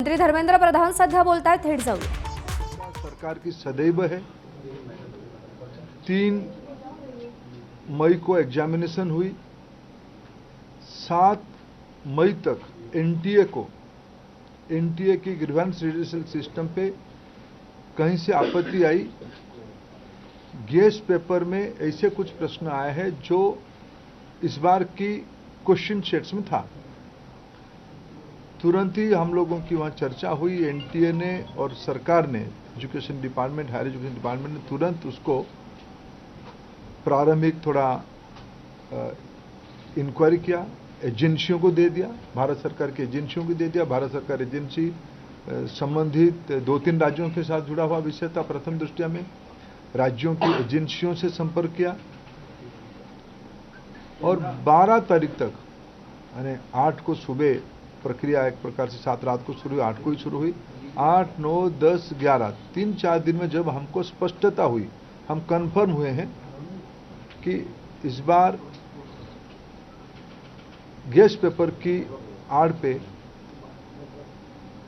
मंत्री धर्मेंद्र प्रधान सध्या बोलतायत, थेट जाऊया। सरकार की सदैव है। 3 मई को एग्जामिनेशन हुई, 7 मई तक एनटीए की ग्रीवेंस रिड्यूसल सिस्टम पे कहीं से आपत्ति आई। गेस्ट पेपर में ऐसे कुछ प्रश्न आए हैं जो इस बार की क्वेश्चन सेट्स में था। तुरंत ही हम लोगों की वहां चर्चा हुई। एनटीए ने और सरकार ने, education department, higher education department ने तुरंत उसको प्रारंभिक थोड़ा इंक्वायरी किया, एजेंसियों को दे दिया, भारत सरकार की एजेंसियों को दे दिया। भारत सरकार एजेंसी संबंधित 2-3 राज्यों के साथ जुड़ा हुआ विषय था। प्रथम दृष्टया में राज्यों की एजेंसियों से संपर्क किया और 12 तारीख तक, यानी 8 को सुबह प्रक्रिया एक प्रकार से 7 रात को शुरू हुई, 8 को ही शुरू हुई। 8, 9, 10, 11 3-4 दिन में जब हमको स्पष्टता हुई, हम कंफर्म हुए हैं कि इस बार गेस्ट पेपर की आड़ पे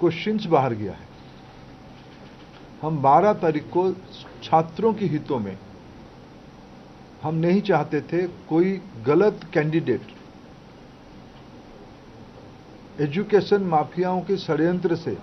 क्वेश्चंस बाहर गया है। हम 12 तारीख को छात्रों के हितों में हम नहीं चाहते थे कोई गलत कैंडिडेट एजुकेशन माफियाओं के षड्यंत्र से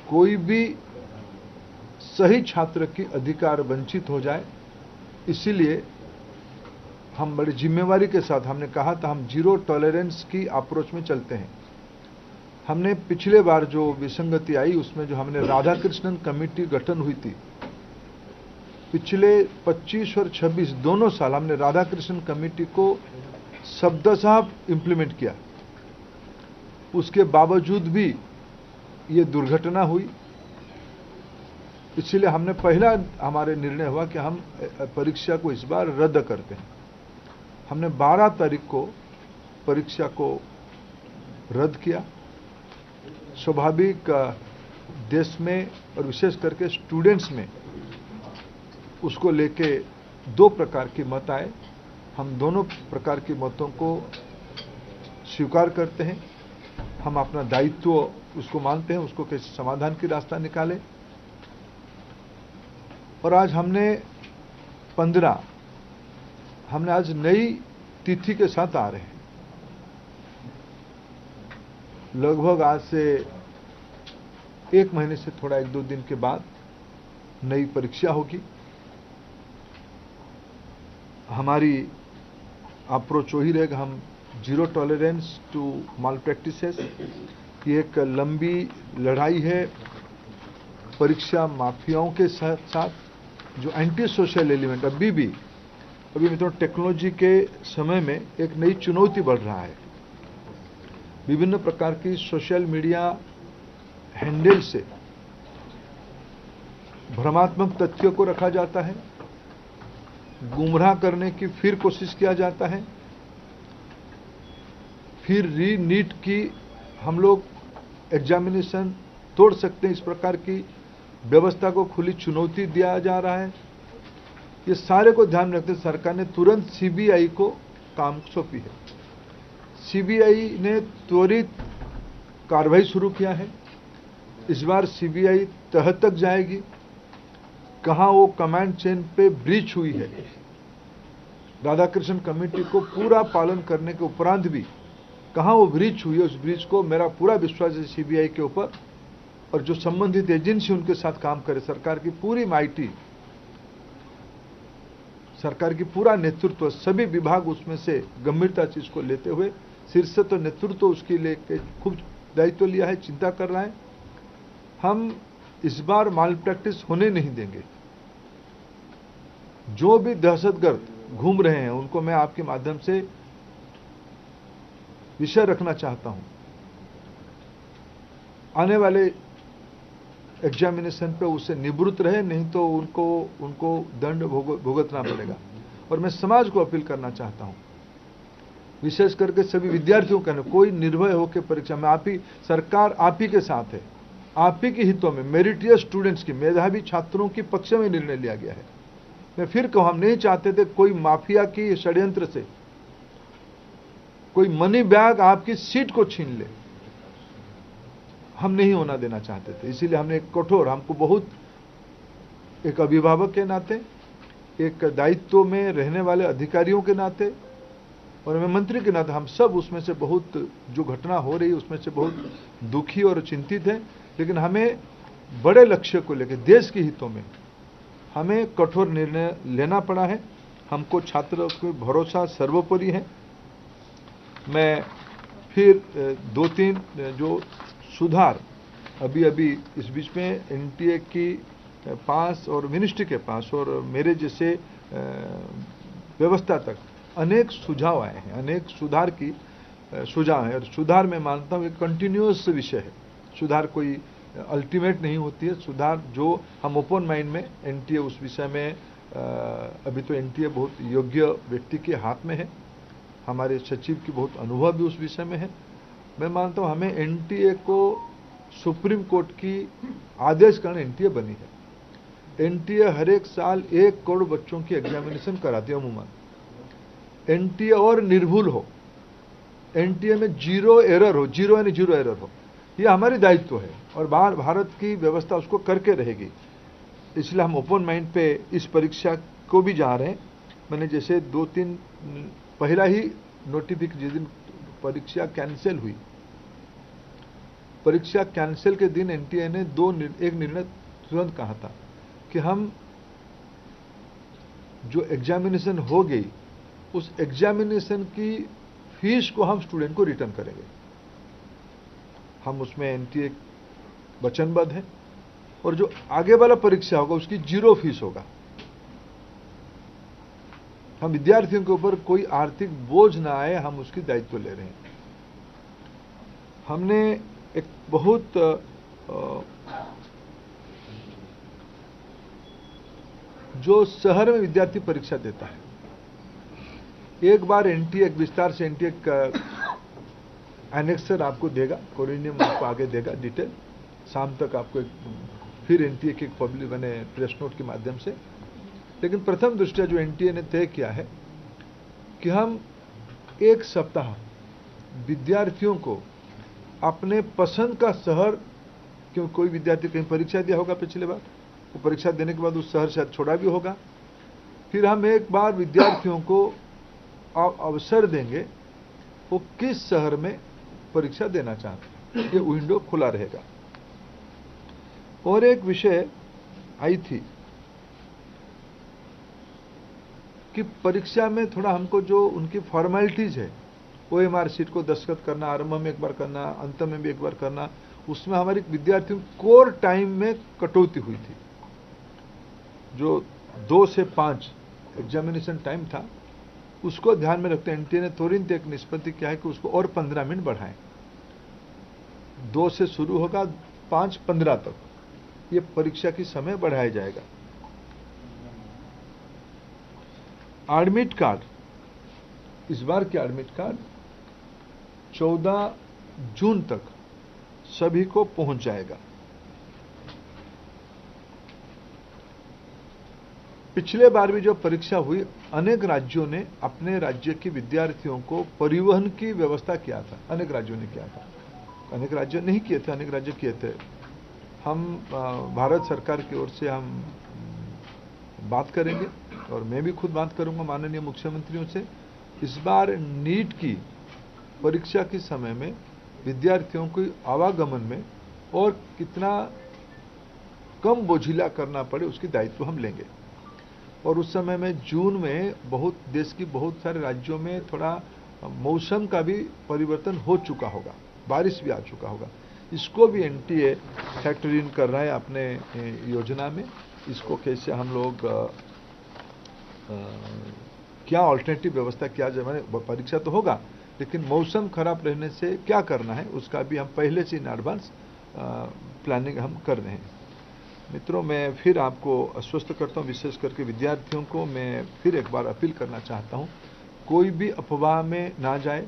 कोई भी सही छात्र की अधिकार वंचित हो जाए। इसीलिए हम बड़ी जिम्मेवारी के साथ हमने कहा था हम जीरो टॉलरेंस की अप्रोच में चलते हैं। हमने पिछले बार जो विसंगति आई उसमें जो हमने राधाकृष्णन कमेटी गठन हुई थी, पिछले 25 और 26 दोनों साल हमने राधाकृष्णन कमेटी को शब्दशः इंप्लीमेंट किया। उसके बावजूद भी ये दुर्घटना हुई। इसलिए हमने पहला हमारे निर्णय हुआ कि हम परीक्षा को इस बार रद्द करते हैं। हमने 12 तारीख को परीक्षा को रद्द किया। स्वाभाविक देश में और विशेष करके स्टूडेंट्स में उसको लेके 2 प्रकार के मत आए। हम दोनों प्रकार के मतों को स्वीकार करते हैं। हम अपना दायित्व उसको मानते हैं, उसको कैसे समाधान की रास्ता निकाले। और आज हमने 15 हमने आज नई तिथि के साथ आ रहे हैं। लगभग आज से 1 महीने से थोड़ा 1-2 दिन के बाद नई परीक्षा होगी। हमारी अप्रोच वही रहेगा, हम zero tolerance to malpractices. ये एक लंबी लड़ाई है परीक्षा माफियाओं के साथ जो एंटी सोशल एलिमेंट अभी मित्रों टेक्नोलॉजी के समय में एक नई चुनौती बढ़ रहा है। विभिन्न प्रकार की सोशल मीडिया हैंडल से भ्रमात्मक तथ्यों को रखा जाता है, गुमराह करने की फिर कोशिश किया जाता है। फिर नीट की हम लोग एग्जामिनेशन तोड़ सकते हैं, इस प्रकार की व्यवस्था को खुली चुनौती दिया जा रहा है। ये सारे को ध्यान रखते सरकार ने तुरंत सीबीआई को काम सौंपी है। सीबीआई ने त्वरित कार्रवाई शुरू किया है। इस बार सीबीआई तह तक जाएगी, कहां वो कमांड चेन पे ब्रीच हुई है। राधाकृष्णन कमेटी को पूरा पालन करने के उपरांत भी कहां वो ब्रीच हुई है, उस ब्रीच को मेरा पूरा विश्वास है सीबीआई के ऊपर और जो संबंधित एजेंसी उनके साथ काम करे। सरकार की पूरी माइटी, सरकार की पूरा नेतृत्व, सभी विभाग उसमें से गंभीरता से इसको लेते हुए शीर्ष तो नेतृत्व उसके लेके खूब दायित्व लिया है, चिंता कर रहा है। हम इस बार माल प्रैक्टिस होने नहीं देंगे। जो भी दहशतगर्द घूम रहे हैं उनको मैं आपके माध्यम से विषय रखना चाहता हूं। आने वाले एग्जामिनेशन पे उससे निवृत्त रहे, नहीं तो उनको दंड भुगतना पड़ेगा। और मैं समाज को अपील करना चाहता हूं, विशेष करके सभी विद्यार्थियों का, कोई निर्भय होकर परीक्षा में सरकार आप ही के साथ है। आप ही के हितों में मेरिटियस स्टूडेंट्स की, मेधावी छात्रों की पक्ष में निर्णय लिया गया है। मैं फिर कहूं, हम नहीं चाहते थे कोई माफिया की षड्यंत्र से कोई मनी बैग आपकी सीट को छीन ले। हम नहीं होना देना चाहते थे। इसीलिए हमने एक कठोर, हमको बहुत, एक अभिभावक के नाते, एक दायित्व में रहने वाले अधिकारियों के नाते और मैं मंत्री के नाते, हम सब उसमें से बहुत, जो घटना हो रही है उसमें से बहुत दुखी और चिंतित हैं। लेकिन हमें बड़े लक्ष्य को लेकर, देश के हितों में हमें कठोर निर्णय लेना पड़ा है। हमको छात्रों को भरोसा सर्वोपरि है। मैं फिर 2-3 जो सुधार अभी इस बीच में एनटीए की पास और मिनिस्ट्री के पास और मेरे जैसे व्यवस्था तक अनेक सुझाव आए हैं, अनेक सुधार की सुझाव है। और सुधार मैं मानता हूँ एक कंटिन्यूअस विषय है। सुधार कोई अल्टीमेट नहीं होती है। सुधार जो हम ओपन माइंड में, एनटीए उस विषय में अभी तो एनटीए बहुत योग्य व्यक्ति के हाथ में है। हमारे सचिव की बहुत अनुभव भी उस विषय में है। मैं मानता हूँ हमें एनटीए को सुप्रीम कोर्ट की आदेश कारण एनटीए बनी है। एनटीए हर एक साल 1 करोड़ बच्चों की एग्जामिनेशन कराती है अमूमन। एनटीए और निर्भुल हो, एनटीए में जीरो एरर हो, जीरो यानी जीरो एरर हो, ये हमारी दायित्व है और भारत की व्यवस्था उसको करके रहेगी। इसलिए हम ओपन माइंड पे इस परीक्षा को भी जा रहे हैं। मैंने जैसे 2-3 पहला ही नोटिफिकेशन, जिस दिन परीक्षा कैंसिल हुई, परीक्षा कैंसिल के दिन एनटीए ने एक निर्णय तुरंत कहा था कि हम जो एग्जामिनेशन हो गई उस एग्जामिनेशन की फीस को हम स्टूडेंट को रिटर्न करेंगे। हम उसमें एनटीए वचनबद्ध है और जो आगे वाला परीक्षा होगा उसकी 0 फीस होगा। हम विद्यार्थियों के ऊपर कोई आर्थिक बोझ ना आए, हम उसकी दायित्व ले रहे हैं। हमने एक बहुत जो शहर में विद्यार्थी परीक्षा देता है, एक बार एनटीए, एक विस्तार से एनटीए का एनेक्सर आपको देगा, कोरिनियम आपको आगे देगा डिटेल। शाम तक आपको फिर एनटीए के पब्लिक बने प्रेस नोट के माध्यम से। लेकिन प्रथम दृष्टया जो एनटीए ने तय किया है कि हम 1 सप्ताह विद्यार्थियों को अपने पसंद का शहर, क्योंकि कोई विद्यार्थी कहीं परीक्षा दिया होगा पिछले बार, वो परीक्षा देने के बाद उस शहर शायद छोड़ा भी होगा, फिर हम एक बार विद्यार्थियों को अवसर देंगे वो किस शहर में परीक्षा देना चाहते हैं, ये विंडो खुला रहेगा। और एक विषय आई थी कि परीक्षा में थोड़ा हमको जो उनकी फॉर्मेलिटीज है, ओएमआर शीट को दस्तखत करना, आरंभ में एक बार करना, अंत में भी एक बार करना, उसमें हमारे विद्यार्थियों कोर टाइम में कटौती हुई थी। जो 2 से 5 एग्जामिनेशन टाइम था, उसको ध्यान में रखते एनटीए ने तुरंत एक निष्पत्ति किया है कि उसको और 15 मिनट बढ़ाएं। 2 से शुरू होगा, 5:15 तक ये परीक्षा की समय बढ़ाया जाएगा। एडमिट कार्ड, इस बार के एडमिट कार्ड 14 जून तक सभी को पहुंच जाएगा। पिछले बार भी जो परीक्षा हुई, अनेक राज्यों ने अपने राज्य के विद्यार्थियों को परिवहन की व्यवस्था किया था। अनेक राज्यों ने किया था, अनेक राज्य नहीं किए थे, अनेक राज्य किए थे। हम भारत सरकार की ओर से हम बात करेंगे और मैं भी खुद बात करूंगा माननीय मुख्यमंत्रियों से। इस बार नीट की परीक्षा के समय में विद्यार्थियों को आवागमन में और कितना कम बोझिला करना पड़े उसकी दायित्व हम लेंगे। और उस समय में जून में देश की बहुत सारे राज्यों में थोड़ा मौसम का भी परिवर्तन हो चुका होगा, बारिश भी आ चुका होगा। इसको भी एनटीए फैक्टर इन कर रहा है अपने योजना में। इसको कैसे हम लोग क्या ऑल्टरनेटिव व्यवस्था किया जाए, मैंने परीक्षा तो होगा लेकिन मौसम खराब रहने से क्या करना है उसका भी हम पहले से इन एडवांस प्लानिंग हम कर रहे हैं। मित्रों, मैं फिर आपको आश्वस्त करता हूं, विशेष करके विद्यार्थियों को मैं फिर एक बार अपील करना चाहता हूं, कोई भी अफवाह में ना जाए,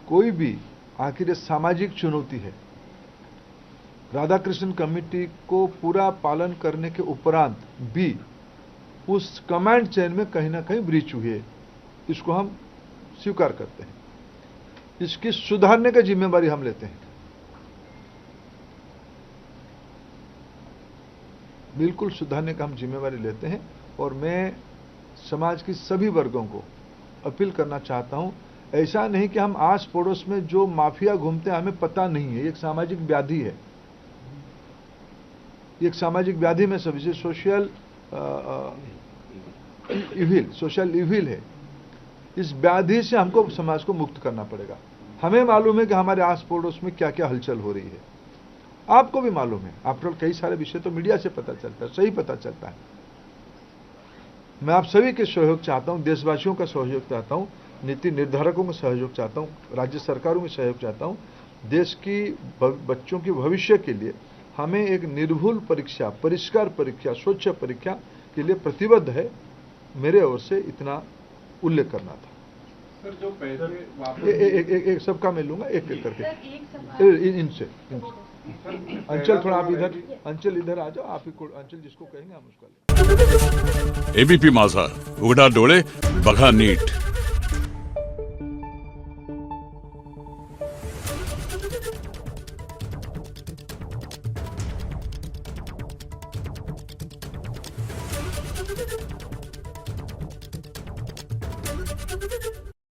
कोई भी, आखिर ये सामाजिक चुनौती है। राधाकृष्णन कमेटी को पूरा पालन करने के उपरांत भी उस कमांड चेन में कहीं ना कहीं ब्रीच हुई है, इसको हम स्वीकार करते हैं। इसकी सुधारने की जिम्मेवारी हम लेते हैं। बिल्कुल सुधारने का हम जिम्मेवारी लेते हैं और मैं समाज की सभी वर्गों को अपील करना चाहता हूं, ऐसा नहीं कि हम आस पड़ोस में जो माफिया घूमते हैं हमें पता नहीं है। ये एक सामाजिक व्याधि है, ये एक सामाजिक व्याधि में सभी सोशल इविल है। इस व्याधि से हमको समाज को मुक्त करना पड़ेगा। हमें मालूम है कि हमारे आस पड़ोस में क्या क्या हलचल हो रही है, आपको भी मालूम है। आफ्टर कई सारे विषय तो मीडिया से पता चलता है, सही पता चलता है। मैं आप सभी के सहयोग चाहता हूं, देशवासियों का सहयोग चाहता हूं, नीति निर्धारकों का सहयोग चाहता हूं, राज्य सरकारों में सहयोग चाहता हूं। देश की बच्चों के भविष्य के लिए हमें एक निर्भुल परीक्षा, परिष्कार परीक्षा, स्वच्छ परीक्षा के लिए प्रतिबद्ध है। मेरे ओर से इतना उल्लेख करना था। सर, जो पैसे वापस एक सबका मैं लूंगा, एक एक करके इनसे। अंचल थोड़ा आप इधर, अंचल इधर आ जाओ। आप ही अंचल जिसको कहेंगे हम उसका ले। एबीपी माझा, उघडा डोळे बघा नीट। Thank you.